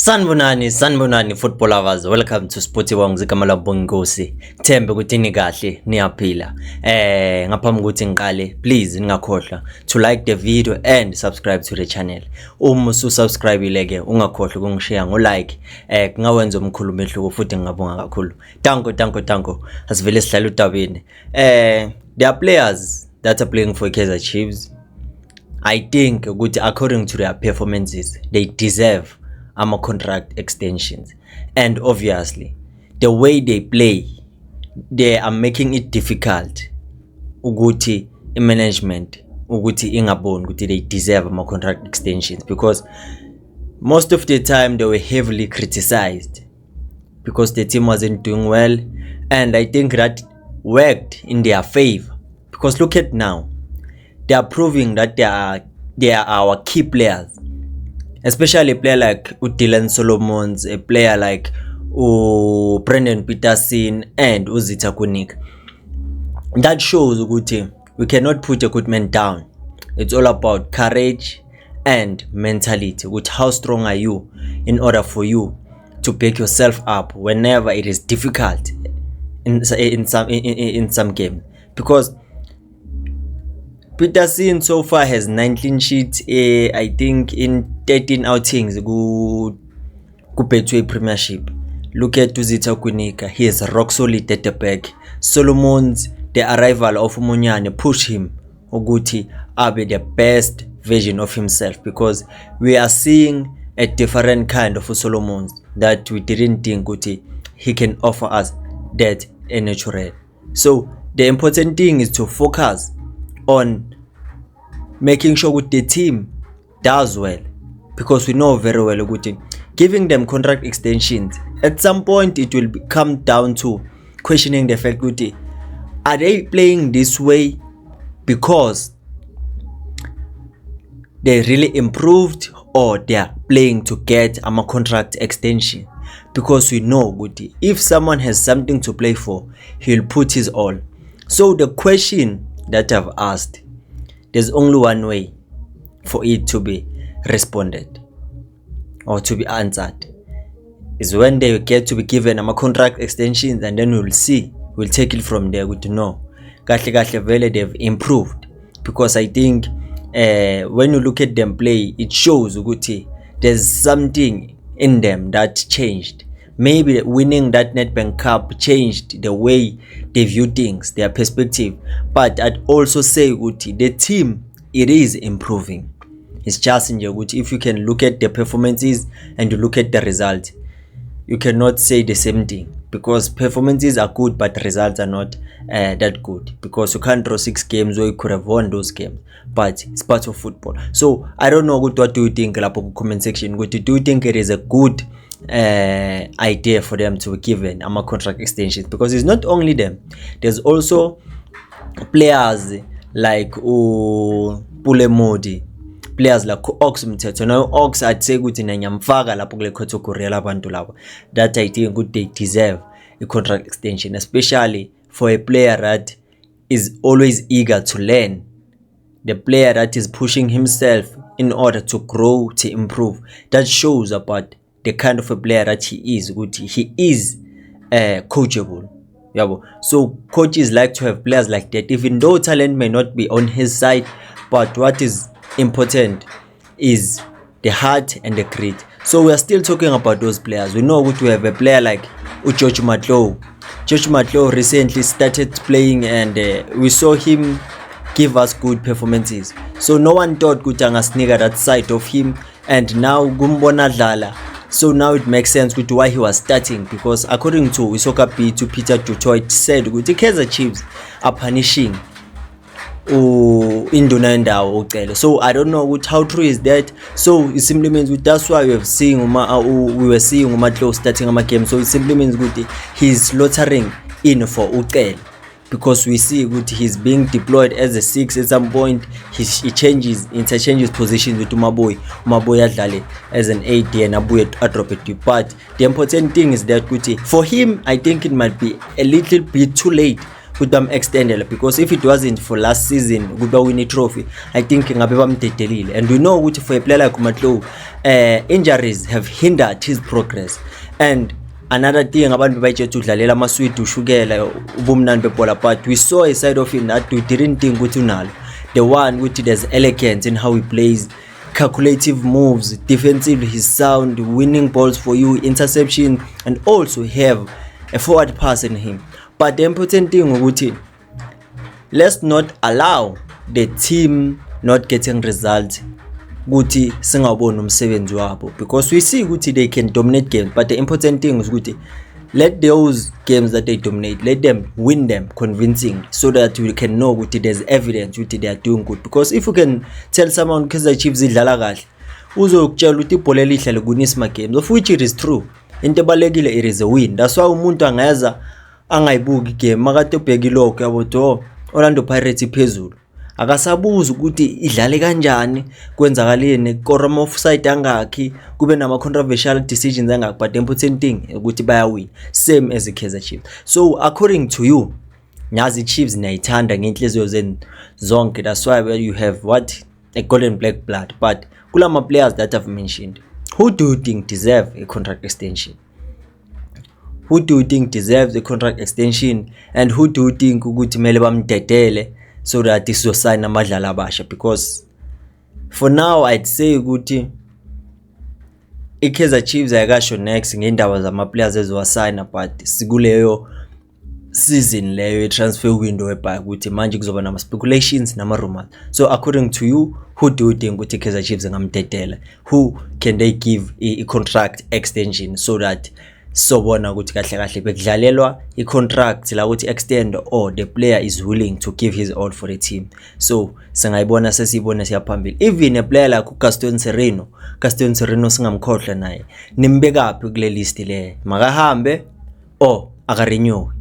Sanibonani football lovers, welcome to Sporty Wangzigama la Bongosi. Thembe ukuthi nikahle niyaphila. Ngaphambi ukuthi ngiqale, please ningakhohlwa to like the video and subscribe to the channel. Uma ususubscribe ke ungakhohlwa ukungishare ngo-like. Kungawenza omkhulu umehluko futhi ngingabonga kakhulu. Tanko. Asivele sihlala utabeni. There are players that are playing for Kaizer Chiefs. I think ukuthi according to their performances, they deserve contract extensions, and obviously the way they play, they are making it difficult ukuthi management ukuthi ingaboni ukuthi they deserve contract extensions, because most of the time they were heavily criticized because the team wasn't doing well, and I think that worked in their favor, because look at now, they are proving that they are our key players. Especially a player like Dylan Solomons, a player like Brendan Peterson and Uzita Kunik. That shows ukuthi we cannot put a good man down. It's all about courage and mentality. With how strong are you in order for you to pick yourself up whenever it is difficult in some game. Because Peterson so far has 19 sheets, I think in 13 outings ku Betway Premiership. Look at Uzita Kunika, he is rock solid at the back. Solomons, the arrival of Munyane, push him ukuthi abe the best version of himself, because we are seeing a different kind of Solomons that we didn't think ukuthi he can offer us that natural. So the important thing is to focus on making sure that the team does well, because we know very well that giving them contract extensions, at some point it will come down to questioning the fact that are they playing this way because they really improved, or they are playing to get a contract extension. Because we know that if someone has something to play for, he'll put his all. So the question that I've asked, there's only one way for it to be responded or to be answered, is when they get to be given a contract extensions, and then we'll see, we'll take it from there. Good to know kahle vele they've improved, because I think when you look at them play, it shows that there's something in them that changed. Maybe winning that Nedbank Cup changed the way they view things, their perspective. But I'd also say the team, it is improving. It's just in your if you can look at the performances and you look at the results, you cannot say the same thing, because performances are good but results are not that good, because you can't draw 6 games or you could have won those games, but it's part of football. So I don't know what do you think in the comment section. Do you think it is a good idea for them to be given contract extensions? Because it's not only them, there's also players like Pule Modi, players like Ox Mthetho. Now Ox, I'd say ukuthi nanyamfaka lapho kule category labantu labo that I think they deserve a contract extension, especially for a player that is always eager to learn, the player that is pushing himself in order to grow, to improve. That shows about the kind of a player that he is. He is coachable. So coaches like to have players like that, even though talent may not be on his side, but what is important is the heart and the grit. So we are still talking about those players. We know we have a player like George Matlow. George Matlow recently started playing, and we saw him give us good performances. So no one thought Kutangasniga that side of him, and now Gumbona Dlala. So now it makes sense with why he was starting, because according to Isoka P to Peter Dutoit said the Kaizer Chiefs are punishing Induna Ndawo Ucele. So I don't know how true is that. So it simply means that's why we were seeing Matlow starting a game. So it simply means he's slaughtering in for Ucele, because we see he's being deployed as a 6 at some point. He interchanges positions with Umaboy Adlale as an 8 and Abuye drop it. But the important thing is that for him, I think it might be a little bit too late ukuthi bam-extendele, because if it wasn't for last season ukuthi bawin i-trophy, I think ngabe bamdedelile. And we know ukuthi for a player like uMatlou, injuries have hindered his progress. And another thing abantu bayithethe udlalela amaswidi ushukela ubumnandi bebhola, but we saw a side of him that we didn't think ukuthi unalo, the one which there's elegance in how he plays, calculative moves, defensively he's sound, winning balls for you, interception, and also have a forward pass in him. But the important thing ukuthi let's not allow the team not getting results ukuthi singawubona umsebenzi wabo, because we see ukuthi they can dominate games, but the important thing is ukuthi let those games that they dominate, let them win them convincingly, so that we can know ukuthi there's evidence ukuthi they are doing good. Because if you can tell someone Kaizer Chiefs idlala kahle, uzokutshela ukuthi ibhola elihle likunisa games, of which it is true. Into ebalekile it is a win. That's why umuntu angeza angayibuki game makade ubheka lokho yabo Orlando Pirates iphezulu, akasabuza ukuthi idlale kanjani, kwenzakaleni, korama offside angakhi, kube nama controversial decisions angakhi, but the important thing ukuthi bayawin, same as iKaizer Chiefs. So according to you, nyazi Chiefs niyayithanda ngenhliziyo zenu zonke, that's why you have what, a golden black blood. But kulama players that I've mentioned, who do you think deserve a contract extension? Who do you think deserves a contract extension? And who do you think ukuthi mele bamdedele so that isizosign amadlali abasha? Because for now I'd say ukuthi iKaizer Chiefs ayakasho next ngendaba zama-players ezowasigna, but sikuleyo season leyo transfer window ebhaya ukuthi manje kuzoba nama speculations nama rumors. So according to you, who do you think ukuthi iKaizer Chiefs ngamdedela? Who can they give a contract extension so that sobona ukuthi kahle kahle bekudlalelwa i-contract la ukuthi extend, or the player is willing to give his all for the team? So singayibona sesiyibona siyaphambili. Even a player like Gaston Sereno singamkhohlwa naye, nimbekaphi kule list le, makahambe or akarenew?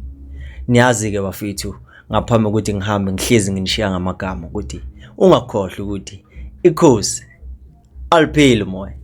Niyazi ke bafethu, ngaphambi ukuthi ngihambe ngihlezi nginishiya ngamagama ukuthi ungakhohlwa ukuthi ikhosi alipheli moya.